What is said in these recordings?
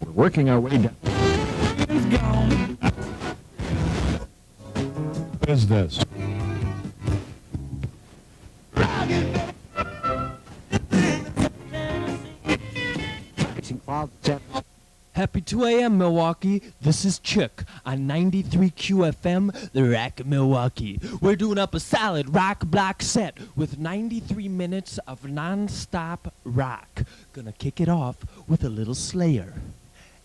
We're working our way down. What is this? Happy 2 a.m. Milwaukee. This is Chick on 93 QFM, the Rock of Milwaukee. We're doing up a solid rock block set with 93 minutes of non-stop rock. Gonna kick it off with a little Slayer,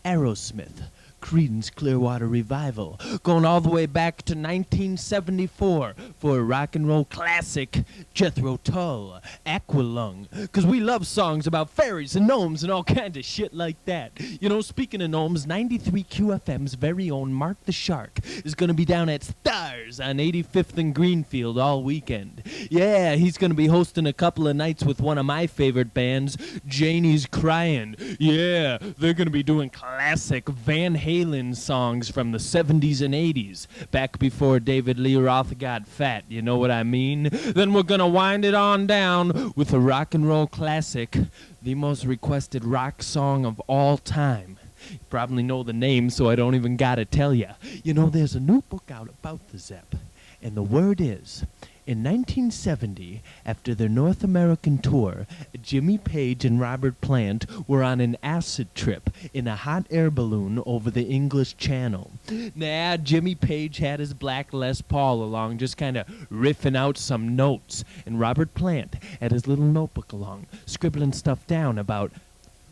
Aerosmith, Creedence Clearwater Revival, going all the way back to 1974 for a rock and roll classic, Jethro Tull, Aqualung, because we love songs about fairies and gnomes and all kinds of shit like that. You know, speaking of gnomes, 93 QFM's very own Mark the Shark is going to be down at Stars on 85th and Greenfield all weekend. Yeah, he's going to be hosting a couple of nights with one of my favorite bands, Janie's Crying. Yeah, they're going to be doing classic Van Halen songs from the 70s and 80s, back before David Lee Roth got fat, you know what I mean? Then we're gonna wind it on down with a rock and roll classic, the most requested rock song of all time. You probably know the name, so I don't even gotta tell you. You know, there's a new book out about the Zepp, and the word is, in 1970, after their North American tour, Jimmy Page and Robert Plant were on an acid trip in a hot air balloon over the English Channel. Nah, Jimmy Page had his black Les Paul along, just kind of riffing out some notes, and Robert Plant had his little notebook along, scribbling stuff down about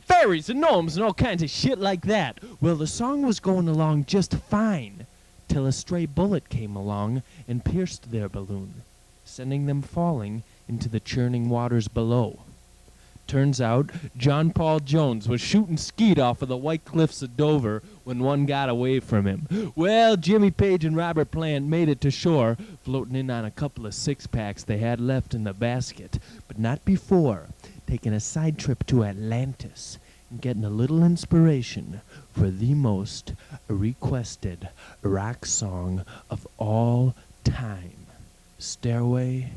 fairies and gnomes and all kinds of shit like that. Well, the song was going along just fine, till a stray bullet came along and pierced their balloon, sending them falling into the churning waters below. Turns out, John Paul Jones was shooting skeet off of the White Cliffs of Dover when one got away from him. Well, Jimmy Page and Robert Plant made it to shore, floating in on a couple of six-packs they had left in the basket, but not before taking a side trip to Atlantis and getting a little inspiration for the most requested rock song of all time, Stairway